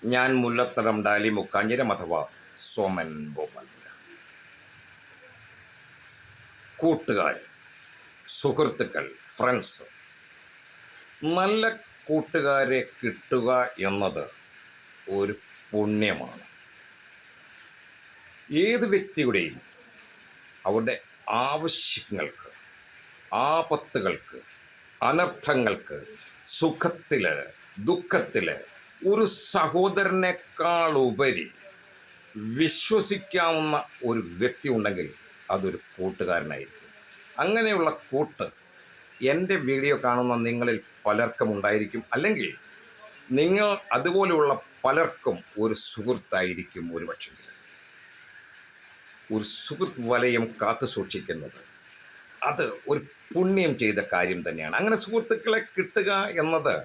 ഞാൻ മുല്ലത്തടം ഡാലി മുക്കാഞ്ഞിരം അഥവാ സോമൻ ഗോപാൽ. കൂട്ടുകാർ, സുഹൃത്തുക്കൾ, ഫ്രണ്ട്സ്. നല്ല കൂട്ടുകാരെ കിട്ടുക എന്നത് ഒരു പുണ്യമാണ്. ഏത് വ്യക്തിയുടെയും അവരുടെ ആവശ്യങ്ങൾക്ക്, ആപത്തുകൾക്ക്, അനർത്ഥങ്ങൾക്ക്, സുഖത്തിൽ, ദുഃഖത്തിൽ ഒരു സഹോദരനേക്കാൾ ഉപരി വിശ്വസിക്കാവുന്ന ഒരു വ്യക്തി ഉണ്ടെങ്കിൽ അതൊരു കൂട്ടുകാരനായിരിക്കും. അങ്ങനെയുള്ള കൂട്ട് എൻ്റെ വീഡിയോ കാണുന്ന നിങ്ങളിൽ പലർക്കും ഉണ്ടായിരിക്കും, അല്ലെങ്കിൽ നിങ്ങൾ അതുപോലെയുള്ള പലർക്കും ഒരു സുഹൃത്തായിരിക്കും. ഒരുപക്ഷെ ഒരു സുഹൃത്ത് വലയം കാത്തു സൂക്ഷിക്കുന്നത് അത് ഒരു പുണ്യം ചെയ്ത കാര്യം തന്നെയാണ്. അങ്ങനെ സുഹൃത്തുക്കളെ കിട്ടുക എന്നത്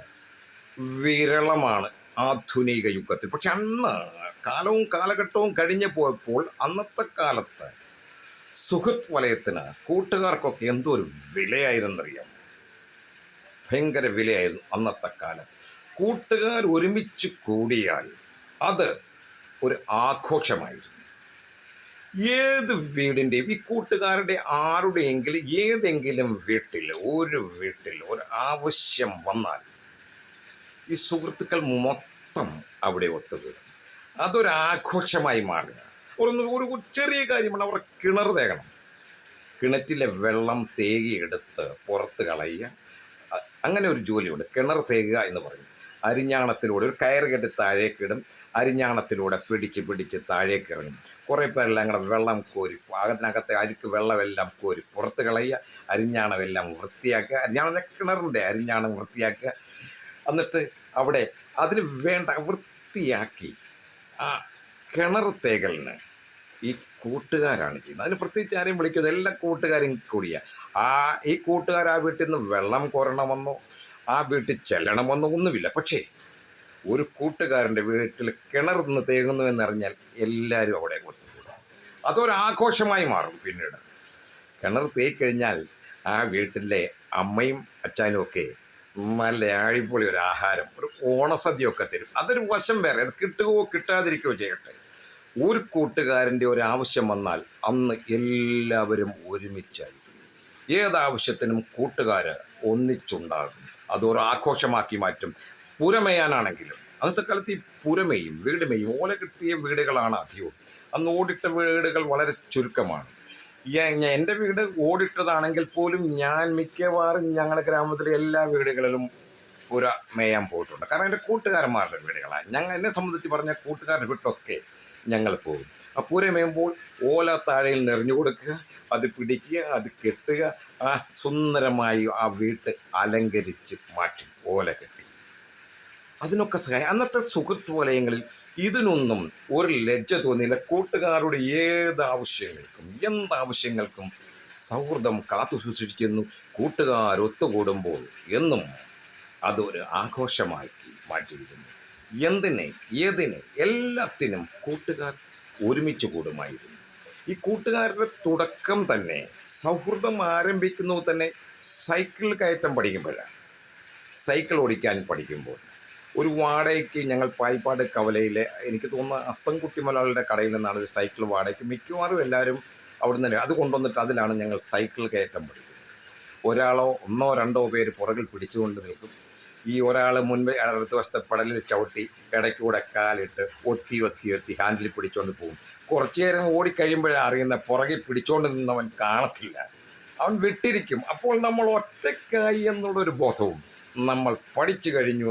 വിരളമാണ് ആധുനിക യുഗത്തിൽ. പക്ഷെ അന്ന് കാലവും കാലഘട്ടവും കഴിഞ്ഞു പോയപ്പോൾ അന്നത്തെ കാലത്ത് സുഹൃത്ത് വലയത്തിന്, കൂട്ടുകാർക്കൊക്കെ എന്തോ ഒരു വിലയായിരുന്നറിയാം. ഭയങ്കര വിലയായിരുന്നു അന്നത്തെ കാലം. കൂട്ടുകാർ ഒരുമിച്ച് കൂടിയാൽ അത് ഒരു ആഘോഷമായിരുന്നു. ഏത് വീടിൻ്റെയും ഈ കൂട്ടുകാരുടെ ആരുടെയെങ്കിലും ഏതെങ്കിലും വീട്ടിൽ ഒരു ആവശ്യം വന്നാൽ ഈ സുഹൃത്തുക്കൾ മൊത്തം അവിടെ ഒത്തുകൂടും. അതൊരാഘോഷമായി മാറുക. ഒരു ചെറിയ കാര്യമാണ്, അവരുടെ കിണർ തേകണം. കിണറ്റിലെ വെള്ളം തേകിയെടുത്ത് പുറത്ത് കളയുക, അങ്ങനെ ഒരു ജോലിയുണ്ട്, കിണർ തേകുക എന്ന് പറയും. അരിഞ്ഞാണത്തിലൂടെ ഒരു കയറ് കെട്ടി താഴേക്കിടും, അരിഞ്ഞാണത്തിലൂടെ പിടിച്ച് താഴേക്ക് ഇറങ്ങും. കുറേ പേരെല്ലാം കൂടെ വെള്ളം കോരി അതിനകത്തെ അഴുക്ക് വെള്ളമെല്ലാം കോരി പുറത്ത് കളയുക, അരിഞ്ഞാണമെല്ലാം വൃത്തിയാക്കുക. അരിഞ്ഞാണ കിണറിൻ്റെ അരിഞ്ഞാണം വൃത്തിയാക്കുക. എന്നിട്ട് അവിടെ അതിന് വേണ്ട വൃത്തിയാക്കി ആ കിണർ തേകലിന് ഈ കൂട്ടുകാരാണ് ചെയ്യുന്നത്. അതിന് പ്രത്യേകിച്ച് ആരെയും വിളിക്കുന്നത്, എല്ലാ കൂട്ടുകാരും കൂടിയാണ്. ഈ കൂട്ടുകാർ ആ വീട്ടിൽ നിന്ന് വെള്ളം കോരണമെന്നോ ആ വീട്ടിൽ ചെല്ലണമെന്നോ ഒന്നുമില്ല. പക്ഷേ ഒരു കൂട്ടുകാരൻ്റെ വീട്ടിൽ കിണർ നിന്ന് തേകുന്നു എന്നറിഞ്ഞാൽ എല്ലാവരും അവിടെ ഒത്തുകൂടും. അതൊരാഘോഷമായി മാറും. പിന്നീട് കിണർ തേക്കഴിഞ്ഞാൽ ആ വീട്ടിലെ അമ്മയും അച്ഛനും ഒക്കെ നല്ല അടിപൊളി ഒരു ആഹാരം, ഒരു ഓണസദ്യയൊക്കെ തരും. അതൊരു വശം വേറെ. അത് കിട്ടുകയോ കിട്ടാതിരിക്കുകയോ ചെയ്യട്ടെ, ഒരു കൂട്ടുകാരൻ്റെ ഒരു ആവശ്യം വന്നാൽ അന്ന് എല്ലാവരും ഒരുമിച്ചായിരിക്കും. ഏതാവശ്യത്തിനും കൂട്ടുകാർ ഒന്നിച്ചുണ്ടാകും. അതൊരു ആഘോഷമാക്കി മാറ്റും. പുരമേയാനാണെങ്കിലും അന്നത്തെ കാലത്ത് ഈ പുരമേയും വീടുമേയും ഓല കിട്ടിയ വീടുകളാണ് അധികവും. അന്ന് ഓടിട്ട വീടുകൾ വളരെ ചുരുക്കമാണ്. എൻ്റെ വീട് ഓടിട്ടതാണെങ്കിൽ പോലും ഞാൻ മിക്കവാറും ഞങ്ങളുടെ ഗ്രാമത്തിലെ എല്ലാ വീടുകളിലും പുര മേയാൻ പോയിട്ടുണ്ട്. കാരണം എൻ്റെ കൂട്ടുകാരന്മാരുടെ വീടുകളാണ്. എന്നെ സംബന്ധിച്ച് പറഞ്ഞാൽ കൂട്ടുകാരുടെ വീട്ടിലൊക്കെ ഞങ്ങൾ പോകും. ആ പുര മേയുമ്പോൾ ഓല താഴയിൽ നിറഞ്ഞു കൊടുക്കുക, അത് പിടിക്കുക, അത് കെട്ടുക, ആ സുന്ദരമായി ആ വീട്ട് അലങ്കരിച്ച് മാറ്റും ഓല കെട്ടി. അതിനൊക്കെ സഹായം. അന്നത്തെ സുഹൃത്ത് വലയങ്ങളിൽ ഇതിനൊന്നും ഒരു ലജ്ജ തോന്നിയില്ല. കൂട്ടുകാരുടെ ഏതാവശ്യങ്ങൾക്കും എന്താവശ്യങ്ങൾക്കും സൗഹൃദം കാത്തു സൂക്ഷിക്കുന്നു. കൂട്ടുകാരൊത്തുകൂടുമ്പോൾ എന്നും അതൊരു ആഘോഷമാക്കി മാറ്റിയിരുന്നു. ഏതിനെ എല്ലാത്തിനും കൂട്ടുകാർ ഒരുമിച്ച് കൂടുമായിരുന്നു. ഈ കൂട്ടുകാരുടെ തുടക്കം തന്നെ, സൗഹൃദം ആരംഭിക്കുന്നത് തന്നെ സൈക്കിൾ കയറ്റം പഠിക്കുമ്പോഴാണ്. സൈക്കിൾ ഓടിക്കാൻ പഠിക്കുമ്പോൾ ഒരു വാടകയ്ക്ക് ഞങ്ങൾ പായിപ്പാട് കവലയിലെ, എനിക്ക് തോന്നുന്ന അസംകുട്ടി മലയാളിയുടെ കടയിൽ നിന്നാണ് ഒരു സൈക്കിൾ വാടകയ്ക്ക് മിക്കവാറും എല്ലാവരും അവിടെ നിന്ന് അത് കൊണ്ടുവന്നിട്ട് അതിലാണ് ഞങ്ങൾ സൈക്കിൾ കയറ്റം പഠിക്കുന്നത്. ഒരാളോ ഒന്നോ രണ്ടോ പേര് പുറകിൽ പിടിച്ചുകൊണ്ട് നിൽക്കും. ഈ ഒരാൾ മുൻപ് അടുത്ത വശത്തെ പടലിൽ ചവിട്ടി ഇടയ്ക്കൂടെ കാലിട്ട് ഒത്തി ഹാൻഡിൽ പിടിച്ചുകൊണ്ട് പോകും. കുറച്ചു നേരം ഓടിക്കഴിയുമ്പോഴാണ് അറിയുന്ന പുറകിൽ പിടിച്ചുകൊണ്ട് നിന്നവൻ കാണത്തില്ല, അവൻ വിട്ടിരിക്കും. അപ്പോൾ നമ്മൾ ഒറ്റക്കായി എന്നുള്ളൊരു ബോധവും നമ്മൾ പഠിച്ചു കഴിഞ്ഞു.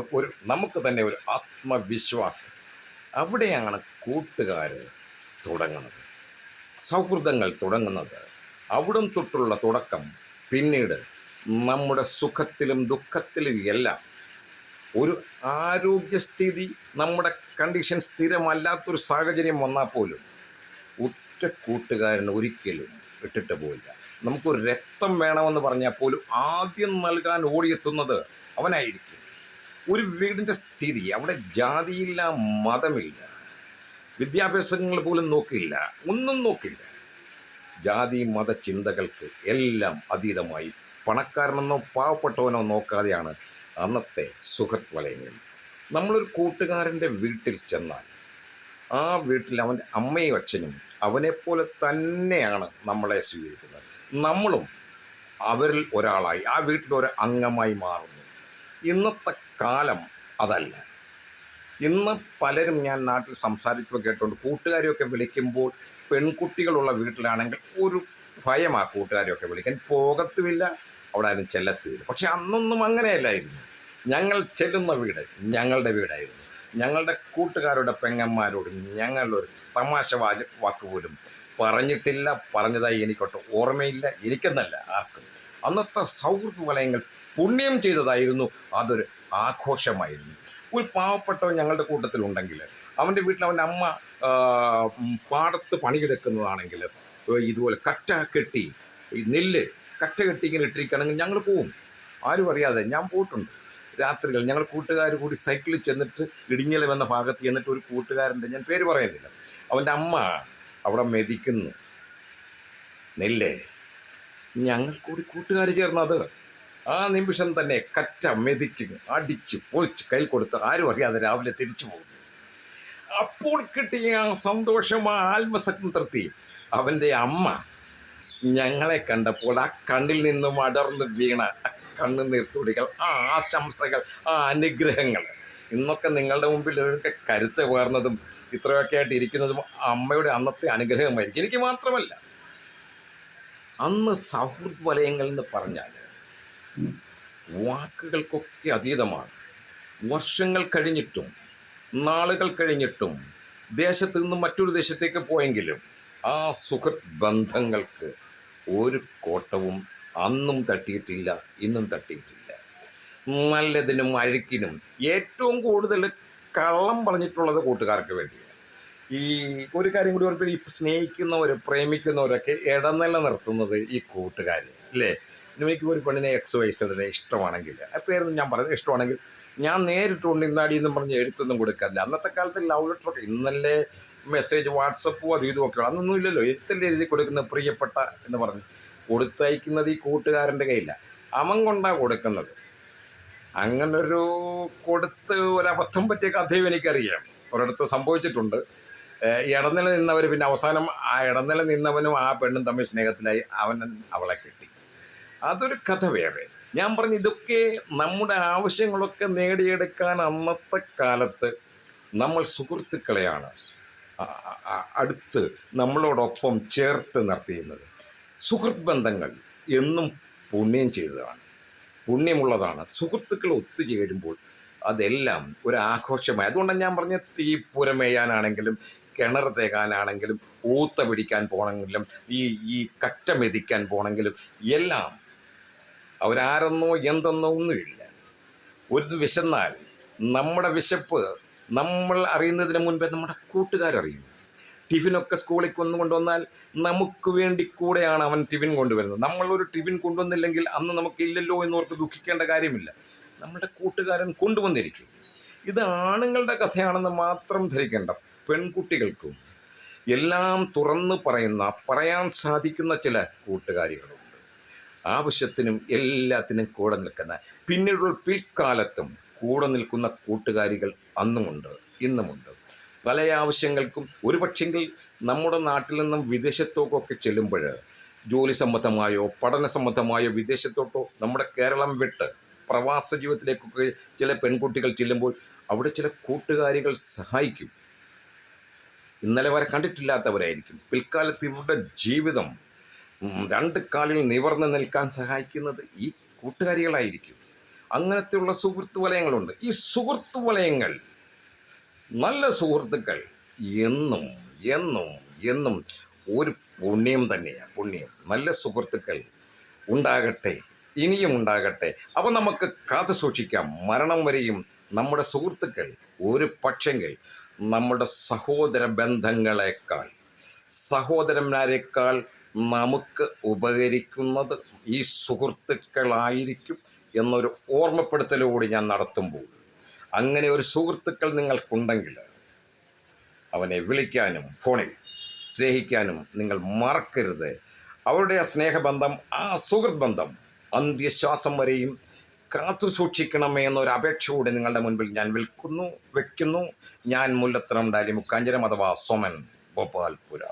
നമുക്ക് തന്നെ ഒരു ആത്മവിശ്വാസം. അവിടെയാണ് കൂട്ടുകാർ തുടങ്ങുന്നത്, സൗഹൃദങ്ങൾ തുടങ്ങുന്നത്. അവിടം തൊട്ടുള്ള തുടക്കം പിന്നീട് നമ്മുടെ സുഖത്തിലും ദുഃഖത്തിലും എല്ലാം ഒരു ആരോഗ്യസ്ഥിതി, നമ്മുടെ കണ്ടീഷൻ സ്ഥിരമല്ലാത്തൊരു സാഹചര്യം വന്നാൽ പോലും ഒറ്റ കൂട്ടുകാരന് ഒരിക്കലും ഇട്ടിട്ട് പോയില്ല. നമുക്കൊരു രക്തം വേണമെന്ന് പറഞ്ഞാൽ പോലും ആദ്യം നൽകാൻ ഓടിയെത്തുന്നത് അവനായിരിക്കും. ഒരു വീടിൻ്റെ സ്ഥിതി, അവിടെ ജാതിയില്ല, മതമില്ല, വിദ്യാഭ്യാസങ്ങൾ പോലും നോക്കില്ല, ഒന്നും നോക്കില്ല. ജാതി മത ചിന്തകൾക്ക് എല്ലാം അതീതമായി പണക്കാരനെന്നോ പാവപ്പെട്ടവനോ നോക്കാതെയാണ് അന്നത്തെ സുഹൃത്ത് വലയങ്ങൾ. നമ്മളൊരു കൂട്ടുകാരൻ്റെ വീട്ടിൽ ചെന്നാൽ ആ വീട്ടിൽ അവൻ്റെ അമ്മയും അച്ഛനും അവനെപ്പോലെ തന്നെയാണ് നമ്മളെ സ്വീകരിക്കുന്നത്. നമ്മളും അവരിൽ ഒരാളായി ആ വീട്ടിലൊരു അംഗമായി മാറുന്നു. ഇന്നത്തെ കാലം അതല്ല. ഇന്ന് പലരും ഞാൻ നാട്ടിൽ സംസാരിച്ചപ്പോൾ കേട്ടുകൊണ്ട് കൂട്ടുകാരെയൊക്കെ വിളിക്കുമ്പോൾ പെൺകുട്ടികളുള്ള വീട്ടിലാണെങ്കിൽ ഒരു ഭയം ആ കൂട്ടുകാരെയൊക്കെ വിളിക്കാൻ പോകത്തുമില്ല, അവിടെ ആരും ചെല്ലത്തുമില്ല. പക്ഷെ അന്നൊന്നും അങ്ങനെയല്ലായിരുന്നു. ഞങ്ങൾ ചെല്ലുന്ന വീട് ഞങ്ങളുടെ വീടായിരുന്നു. ഞങ്ങളുടെ കൂട്ടുകാരുടെ പെങ്ങന്മാരോട് ഞങ്ങളൊരു തമാശ വാക്ക് പോലും പറഞ്ഞിട്ടില്ല. പറഞ്ഞതായി എനിക്കൊട്ട് ഓർമ്മയില്ല, എനിക്കെന്നല്ല ആർക്കും. അന്നത്തെ സൗഹൃദ വലയങ്ങൾ പുണ്യം ചെയ്തതായിരുന്നു. അതൊരു ആഘോഷമായിരുന്നു. ഒരു പാവപ്പെട്ടവൻ ഞങ്ങളുടെ കൂട്ടത്തിലുണ്ടെങ്കിൽ അവൻ്റെ വീട്ടിൽ അവൻ്റെ അമ്മ പാടത്ത് പണിയെടുക്കുന്നതാണെങ്കിൽ ഇതുപോലെ കറ്റ കെട്ടി നെല്ല് കറ്റ കെട്ടി ഇങ്ങനെ ഇട്ടിരിക്കുകയാണെങ്കിൽ ഞങ്ങൾ പോവും. ആരും അറിയാതെ ഞാൻ പോയിട്ടുണ്ട്. രാത്രികൾ ഞങ്ങൾ കൂട്ടുകാർ കൂടി സൈക്കിളിൽ ചെന്നിട്ട് ഇടിഞ്ഞലം എന്ന ഭാഗത്ത് ചെന്നിട്ട് ഒരു കൂട്ടുകാരൻ്റെ, ഞാൻ പേര് പറയുന്നില്ല, അവൻ്റെ അമ്മ അവിടെ മെതിക്കുന്നു നെല്ല്. ഞങ്ങൾ കൂടി കൂട്ടുകാർ ചേർന്നത് ആ നിമിഷം തന്നെ കറ്റ മെതിച്ച് അടിച്ച് പൊളിച്ച് കയ്യിൽ കൊടുത്ത് ആരും അറിയാതെ രാവിലെ തിരിച്ചു പോകുന്നു. അപ്പോൾ കിട്ടിയ ആ സന്തോഷം, ആ ആത്മസംതൃപ്തി അവൻ്റെ അമ്മ ഞങ്ങളെ കണ്ടപ്പോൾ ആ കണ്ണിൽ നിന്നും അടർന്ന് വീണ ആ കണ്ണുനീർത്തുടികൾ, ആ ആശംസകൾ, ആ അനുഗ്രഹങ്ങൾ, ഇന്നൊക്കെ നിങ്ങളുടെ മുമ്പിൽ ഇതൊക്കെ കരുത്ത് പകർന്നതും ഇത്രയൊക്കെ ആയിട്ട് ഇരിക്കുന്നതും അമ്മയുടെ അന്നത്തെ അനുഗ്രഹമായിരിക്കും. എനിക്ക് മാത്രമല്ല, അന്ന് സൗഹൃദ വലയങ്ങൾ എന്ന് പറഞ്ഞാൽ വാക്കുകൾക്കൊക്കെ അതീതമാണ്. വർഷങ്ങൾ കഴിഞ്ഞിട്ടും നാളുകൾ കഴിഞ്ഞിട്ടും ദേശത്ത് നിന്ന് മറ്റൊരു ദേശത്തേക്ക് പോയെങ്കിലും ആ സുഹൃത്ത് ബന്ധങ്ങൾക്ക് ഒരു കോട്ടവും അന്നും തട്ടിയിട്ടില്ല, ഇന്നും തട്ടിയിട്ടില്ല. നല്ലതിനും അഴുക്കിനും ഏറ്റവും കൂടുതൽ കള്ളം പറഞ്ഞിട്ടുള്ളത് കൂട്ടുകാർക്ക് വേണ്ടിയാണ്. ഈ ഒരു കാര്യം കൂടി ഓർക്കുക, ഈ സ്നേഹിക്കുന്നവർ പ്രേമിക്കുന്നവരൊക്കെ ഇടനില നിർത്തുന്നത് ഈ കൂട്ടുകാർ അല്ലേ. എനിക്ക് ഒരു പെണ്ണിനെ XYZ ഇഷ്ടമാണെങ്കിൽ, ആ പേരൊന്നും ഞാൻ പറയുന്നത്, ഇഷ്ടമാണെങ്കിൽ ഞാൻ നേരിട്ടുകൊണ്ട് ഇന്നാടി എന്നും പറഞ്ഞ് എഴുത്തൊന്നും കൊടുക്കാറില്ല. അന്നത്തെ കാലത്ത് ലവ് ലെറ്ററൊക്കെ, ഇന്നല്ലേ മെസ്സേജ് വാട്സപ്പും അതും ഇതുമൊക്കെ, അതൊന്നും ഇല്ലല്ലോ. എഴുത്തല്ലേ എഴുതി കൊടുക്കുന്ന പ്രിയപ്പെട്ട എന്ന് പറഞ്ഞ് കൊടുത്തയക്കുന്നത് ഈ കൂട്ടുകാരൻ്റെ കയ്യില്ല, അവൻ കൊണ്ടാണ് കൊടുക്കുന്നത്. അങ്ങനൊരു കൊടുത്ത് ഒരബദ്ധം പറ്റിയ കഥയും എനിക്കറിയാം, ഒരിടത്ത് സംഭവിച്ചിട്ടുണ്ട്. ഇടനില നിന്നവർ പിന്നെ അവസാനം ആ ഇടനില നിന്നവനും ആ പെണ്ണും തമ്മിൽ സ്നേഹത്തിലായി, അവളെ കിട്ടി. അതൊരു കഥ വേറെ. ഞാൻ പറഞ്ഞു, ഇതൊക്കെ നമ്മുടെ ആവശ്യങ്ങളൊക്കെ നേടിയെടുക്കാൻ അന്നത്തെ കാലത്ത് നമ്മൾ സുഹൃത്തുക്കളെയാണ് അടുത്ത് നമ്മളോടൊപ്പം ചേർത്ത് നിർത്തിയിരുന്നത്. സുഹൃത്ത് ബന്ധങ്ങൾ എന്നും പുണ്യം ചെയ്തതാണ്, പുണ്യമുള്ളതാണ്. സുഹൃത്തുക്കൾ ഒത്തുചേരുമ്പോൾ അതെല്ലാം ഒരു ആഘോഷമായി. അതുകൊണ്ടാണ് ഞാൻ പറഞ്ഞ തീപ്പുര മേയാനാണെങ്കിലും കിണർ തേകാനാണെങ്കിലും ഊത്ത പിടിക്കാൻ പോകണമെങ്കിലും ഈ കറ്റ മെതിക്കാൻ പോകണമെങ്കിലും എല്ലാം അവരാരെന്നോ എന്തെന്നോ ഒന്നുമില്ല. ഒരു വിശന്നാൽ നമ്മുടെ വിശപ്പ് നമ്മൾ അറിയുന്നതിന് മുൻപേ നമ്മുടെ കൂട്ടുകാരറിയും. ടിഫിനൊക്കെ സ്കൂളിൽ കൊണ്ടുവന്നാൽ നമുക്ക് വേണ്ടി കൂടെയാണ് അവൻ ടിഫിൻ കൊണ്ടുവരുന്നത്. നമ്മളൊരു ടിഫിൻ കൊണ്ടുവന്നില്ലെങ്കിൽ അന്ന് നമുക്കില്ലല്ലോ എന്നോർത്ത് ദുഃഖിക്കേണ്ട കാര്യമില്ല, നമ്മുടെ കൂട്ടുകാരൻ കൊണ്ടുവന്നിരിക്കും. ഇത് ആണുങ്ങളുടെ കഥയാണെന്ന് മാത്രം ധരിക്കേണ്ട, പെൺകുട്ടികൾക്കും എല്ലാം തുറന്ന് പറയാൻ സാധിക്കുന്ന ചില കൂട്ടുകാരികളുണ്ട്. ആവശ്യത്തിനും എല്ലാത്തിനും കൂടെ നിൽക്കുന്ന, പിന്നീടുള്ള പിൽക്കാലത്തും കൂടെ നിൽക്കുന്ന കൂട്ടുകാരികൾ അന്നുമുണ്ട്, ഇന്നുമുണ്ട്. പല ആവശ്യങ്ങൾക്കും ഒരുപക്ഷെങ്കിൽ നമ്മുടെ നാട്ടിൽ നിന്നും വിദേശത്തോട്ടൊക്കെ ചെല്ലുമ്പോൾ, ജോലി സംബന്ധമായോ പഠന സംബന്ധമായോ വിദേശത്തോട്ടോ നമ്മുടെ കേരളം വിട്ട് പ്രവാസ ജീവിതത്തിലേക്കൊക്കെ ചില പെൺകുട്ടികൾ ചെല്ലുമ്പോൾ അവിടെ ചില കൂട്ടുകാരികൾ സഹായിക്കും. ഇന്നലെ വരെ കണ്ടിട്ടില്ലാത്തവരായിരിക്കും. പിൽക്കാലത്ത് ഇവരുടെ ജീവിതം രണ്ട് കാലിൽ നിവർന്ന് നിൽക്കാൻ സഹായിക്കുന്നത് ഈ കൂട്ടുകാരികളായിരിക്കും. അങ്ങനത്തെയുള്ള സുഹൃത്ത് വലയങ്ങളുണ്ട്. ഈ സുഹൃത്ത് വലയങ്ങൾ, നല്ല സുഹൃത്തുക്കൾ എന്നും എന്നും എന്നും ഒരു പുണ്യം തന്നെയാണ്, പുണ്യം. നല്ല സുഹൃത്തുക്കൾ ഉണ്ടാകട്ടെ, ഇനിയും ഉണ്ടാകട്ടെ. അവ നമുക്ക് കാത്തു സൂക്ഷിക്കാം മരണം വരെയും. നമ്മുടെ സുഹൃത്തുക്കൾ ഒരു പക്ഷെങ്കിൽ നമ്മുടെ സഹോദര ബന്ധങ്ങളെക്കാൾ, സഹോദരന്മാരെക്കാൾ നമുക്ക് ഉപകരിക്കുന്നത് ഈ സുഹൃത്തുക്കളായിരിക്കും എന്നൊരു ഓർമ്മപ്പെടുത്തലോട് ഞാൻ നടത്തുമ്പോൾ, അങ്ങനെ ഒരു സുഹൃത്തുക്കൾ നിങ്ങൾക്കുണ്ടെങ്കിൽ അവനെ വിളിക്കാനും ഫോണിൽ സ്നേഹിക്കാനും നിങ്ങൾ മറക്കരുത്. അവരുടെ ആ സ്നേഹബന്ധം, ആ സുഹൃത്ത് ബന്ധം അന്ത്യശ്വാസം വരെയും കാത്തു സൂക്ഷിക്കണമേ എന്നൊരു അപേക്ഷയോടെ നിങ്ങളുടെ മുൻപിൽ ഞാൻ വെക്കുന്നു. ഞാൻ മുല്ലത്തറം ഡാലി മുക്കാഞ്ചരം അഥവാ സോമൻ, ഭോപ്പാൽപുര.